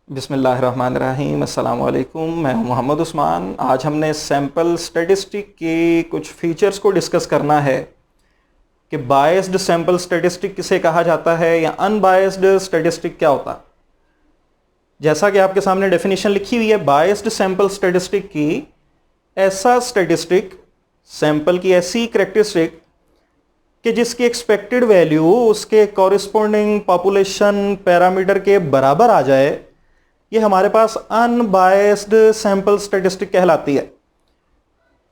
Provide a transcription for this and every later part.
बिस्मिल्लाहिर्रहमानिर्रहीम, अस्सलाम वालेकुम। मैं हूं मोहम्मद उस्मान। आज हमने सैम्पल स्टैटिस्टिक के कुछ फीचर्स को डिस्कस करना है कि बायस्ड सैम्पल स्टैटिस्टिक किसे कहा जाता है या अनबायस्ड स्टैटिस्टिक क्या होता है। जैसा कि आपके सामने डेफिनेशन लिखी हुई है, बायस्ड सैम्पल स्टैटिस्टिक की ऐसा स्टैटिस्टिक, सैम्पल की ऐसी करैक्टरिस्टिक कि जिसकी एक्सपेक्टेड वैल्यू उसके कॉरिस्पोंडिंग पॉपुलेशन पैरामीटर के बराबर आ जाए, ये हमारे पास अनबायस्ड सैंपल स्टैटिस्टिक कहलाती है।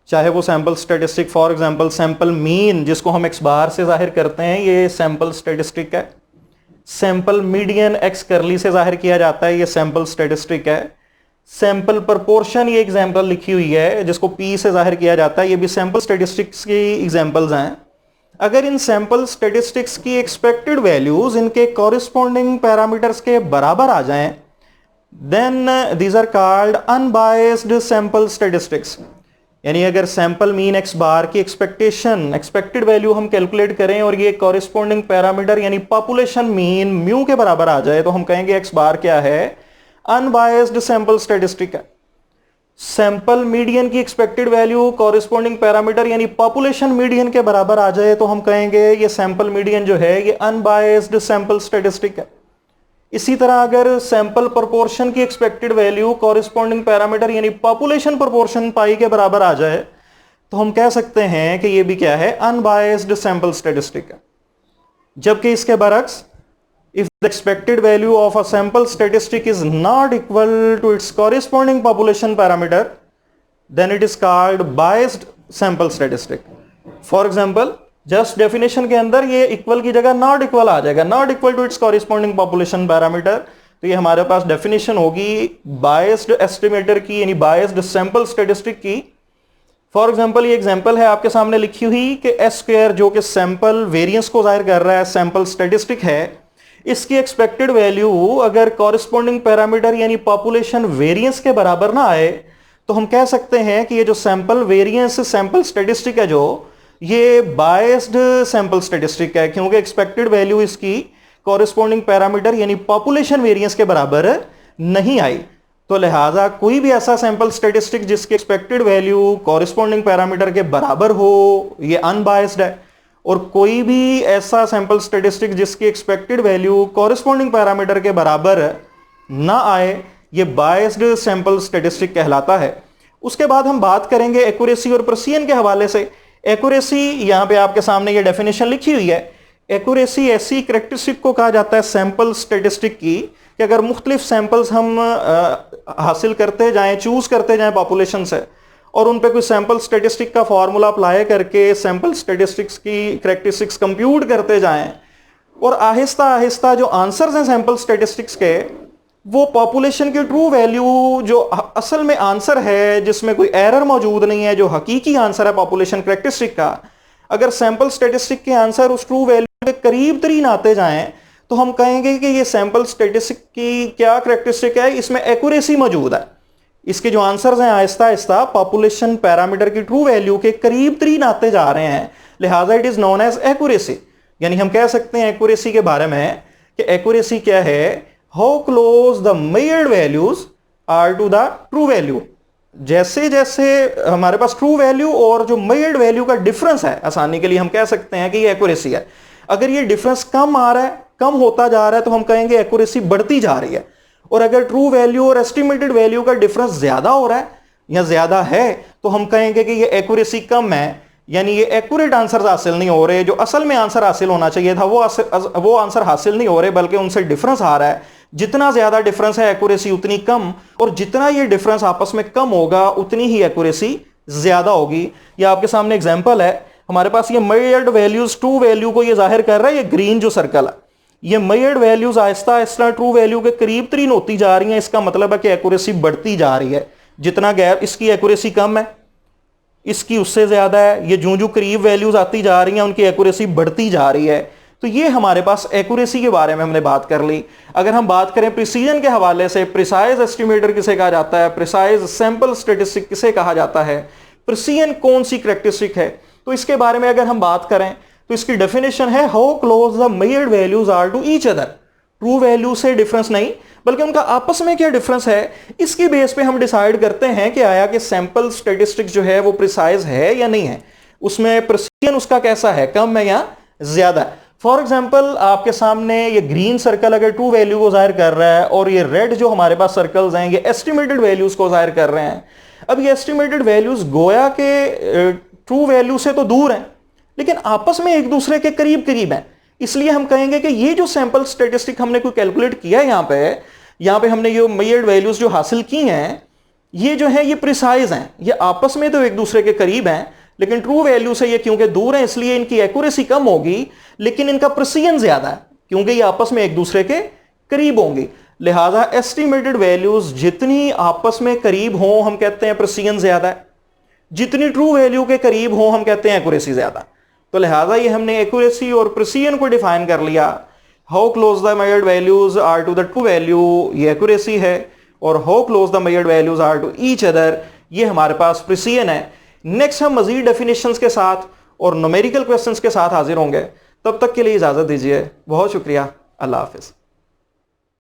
चाहे वो sample statistic, for example sample mean जिसको हम एक्स बार से जाहिर करते हैं, ये सैंपल स्टैटिस्टिक है। सैंपल मीडियन एक्स करली से जाहिर किया जाता है, ये सैंपल स्टैटिस्टिक है। सैंपल प्रपोर्शन, ये एग्जांपल लिखी हुई है जिसको पी से जाहिर किया जाता है, ये भी सैंपल स्टैटिस्टिक्स की एग्जांपल्स हैं। अगर इन सैंपल स्टैटिस्टिक्स की एक्सपेक्टेड वैल्यूज इनके कॉरिस्पोंडिंग पैरामीटर्स के बराबर आ जाएं, then these are called unbiased sample statistics. यानी अगर सैंपल मीन एक्स बार की एक्सपेक्टेड वैल्यू हम कैलकुलेट करें और ये कॉरिस्पोंडिंग पैरामीटर यानी पॉपुलेशन मीन म्यू के बराबर आ जाए, तो हम कहेंगे एक्स बार क्या है, अनबायस्ड सैंपल स्टैटिस्टिक है। सैंपल मीडियन की एक्सपेक्टेड वैल्यू कॉरिस्पोंडिंग पैरामीटर यानी पॉपुलेशन मीडियन के बराबर आ जाए, तो हम कहेंगे ये सैंपल मीडियन जो है ये अनबायस्ड सैंपल स्टैटिस्टिक है। इसी तरह अगर सैंपल प्रोपोर्शन की एक्सपेक्टेड वैल्यू कॉरिस्पोंडिंग पैरामीटर यानी पॉपुलेशन प्रोपोर्शन पाई के बराबर आ जाए, तो हम कह सकते हैं कि ये भी क्या है, अनबायस्ड सैंपल स्टैटिस्टिक है। जबकि इसके बरक्स, if the expected value of a sample statistic is not equal to its corresponding population parameter, then it is called biased sample statistic. For example, just definition के अंदर ये equal की जगह not equal आ जाएगा, not equal to its corresponding population parameter। तो ये हमारे पास definition होगी biased estimator की, यानी biased sample statistic की। फॉर एग्जाम्पल, ये एग्जाम्पल है आपके सामने लिखी हुई कि एस स्क्वायर जो कि सैंपल वेरिएंस को जाहिर कर रहा है, सैंपल स्टैटिस्टिक है, इसकी एक्सपेक्टेड वैल्यू अगर कॉरिस्पोंडिंग पैरामीटर यानी पॉपुलेशन वेरिएंस के बराबर ना आए, तो हम कह सकते हैं कि ये जो सैंपल वेरिएंस सैंपल स्टैटिस्टिक है, जो ये बायस्ड सैंपल स्टैटिस्टिक है, क्योंकि एक्सपेक्टेड वैल्यू इसकी कॉरिस्पोंडिंग पैरामीटर यानी पॉपुलेशन वेरिएंस के बराबर नहीं आई। तो लिहाजा कोई भी ऐसा सैंपल स्टैटिस्टिक जिसकी एक्सपेक्टेड वैल्यू कॉरिस्पोंडिंग पैरामीटर के बराबर हो, ये अनबायस्ड है। और कोई भी ऐसा सैंपल स्टैटिस्टिक जिसकी एक्सपेक्टेड वैल्यू कॉरिस्पोंडिंग पैरामीटर के बराबर ना आए, ये बायस्ड सैंपल स्टैटिस्टिक कहलाता है। उसके बाद हम बात करेंगे एक्यूरेसी और प्रिसिजन के हवाले से। एक्यूरेसी, यहां पे आपके सामने ये डेफिनेशन लिखी हुई है। एक्यूरेसी ऐसी करैक्टरिस्टिक को कहा जाता है सैंपल स्टैटिस्टिक की कि अगर मुख्तलिफ सैंपल्स हम हासिल करते जाएं, चूज करते जाएं पॉपुलेशन से, और उन पे कोई सैंपल स्टैटिस्टिक का फॉर्मूला अप्लाई करके सैंपल स्टैटिस्टिक्स की करैक्टरिस्टिक्स कंप्यूट करते जाएं, और आहिस्ता आहिस्ता जो आंसर्स हैं सैंपल स्टैटिस्टिक्स के, वो पॉपुलेशन की ट्रू वैल्यू जो असल में आंसर है, जिसमें कोई एरर मौजूद नहीं है, जो हकीकी आंसर है पॉपुलेशन करैक्टरिस्टिक का, अगर सैंपल स्टैटिस्टिक के आंसर उस ट्रू वैल्यू के करीब तरीन आते जाएं, तो हम कहेंगे कि ये सैंपल स्टैटिस्टिक की क्या करैक्टरिस्टिक है, इसमें एक्यूरेसी मौजूद है। इसके जो आंसर्स हैं आहिस्ता आहिस्ता पॉपुलेशन पैरामीटर की ट्रू वैल्यू के करीब तरीन आते जा रहे हैं, लिहाजा it is known as accuracy. यानी हम कह सकते हैं एक्यूरेसी के बारे में कि एक्यूरेसी क्या है, how close the measured values are to the true value. जैसे जैसे हमारे पास ट्रू वैल्यू और जो मेजर्ड वैल्यू का डिफरेंस है, आसानी के लिए हम कह सकते हैं कि ये एक्यूरेसी है। अगर ये डिफरेंस कम आ रहा है, कम होता जा रहा है, तो हम कहेंगे एक्यूरेसी बढ़ती जा रही है। और अगर ट्रू वैल्यू और एस्टिमेटेड वैल्यू का डिफरेंस ज्यादा हो रहा है या ज्यादा है, तो हम कहेंगे कि ये एक्यूरेसी कम है, यानी ये एक्यूरेट आंसर हासिल नहीं हो रहे। जो असल में आंसर हासिल होना चाहिए था वो आंसर हासिल नहीं हो रहे, बल्कि उनसे डिफरेंस आ रहा है। जितना ज्यादा डिफरेंस है एक्यूरेसी उतनी कम, और जितना ये डिफरेंस आपस में कम होगा उतनी ही एक्यूरेसी ज्यादा होगी। ये आपके सामने एग्जाम्पल है, हमारे पास ये मेजर्ड वैल्यूज ट्रू वैल्यू को ये जाहिर कर रहा है, ये ग्रीन जो सर्कल है, ये measured values Aahista Aahista true value के करीब तरीन होती जा रही हैं। इसका मतलब है कि एक्यूरेसी बढ़ती जा रही है। जितना गैप, इसकी एक्यूरेसी कम है, इसकी उससे ज्यादा है। ये जो जो करीब वैल्यूज आती जा रही हैं उनकी एक्यूरेसी बढ़ती जा रही है। तो ये हमारे पास एक्यूरेसी के बारे में हमने बात कर ली। अगर हम बात करें प्रिसीजन के हवाले से, प्रिसाइज एस्टिमेटर किसे कहा जाता है, प्रिसाइज सैंपल स्टैटिस्टिक किसे कहा जाता है, प्रिसीजन कौन सी करैक्टरिस्टिक है, तो इसके बारे में अगर हम बात करें तो इसकी डेफिनेशन है how close the measured values are to each other. True value से डिफरेंस नहीं, बल्कि उनका आपस में क्या डिफरेंस है, इसकी बेस पे हम डिसाइड करते हैं कि आया कि सैंपल स्टेटिस्टिक्स जो है वो प्रिसाइज है या नहीं है, उसमें प्रिसीजन उसका कैसा है, कम है या ज्यादा है। फॉर एग्जाम्पल आपके सामने ये ग्रीन सर्कल अगर ट्रू वैल्यू को जाहिर कर रहा है और ये रेड जो हमारे पास सर्कल्स हैं ये एस्टिमेटेड वैल्यूज को जाहिर कर रहे हैं। अब ये एस्टिमेटेड वैल्यूज गोया के ट्रू वैल्यू से तो दूर हैं, लेकिन आपस में एक दूसरे के करीब करीब हैं। इसलिए हम कहेंगे कि ये जो सैंपल स्टेटिस्टिक हमने कोई कैलकुलेट किया है यहाँ पे हमने ये मेजर्ड वैल्यूज जो हासिल की हैं, ये जो है ये प्रिसाइज हैं, ये आपस में तो एक दूसरे के करीब हैं, लेकिन ट्रू वैल्यू से ये क्योंकि दूर है इसलिए इनकी एक्यूरेसी कम होगी, लेकिन इनका प्रिसीजन ज्यादा है क्योंकि ये आपस में एक दूसरे के करीब होंगी। लिहाजा एस्टिमेटेड वैल्यूज जितनी आपस में करीब हों हम कहते हैं प्रिसीजन ज्यादा है, जितनी ट्रू वैल्यू के करीब हों हम कहते हैं एक्यूरेसी ज्यादा। तो लिहाजा ये हमने एक्यूरेसी और प्रिसीजन को डिफाइन कर लिया। How close the measured values are to the true value, ये एक्यूरेसी है, और how close the measured values are to each other, ये हमारे पास प्रिसीजन है। नेक्स्ट हम मजीद डेफिनेशंस के साथ और न्यूमेरिकल क्वेश्चंस के साथ हाजिर होंगे। तब तक के लिए इजाजत दीजिए, बहुत शुक्रिया, अल्लाह हाफिज।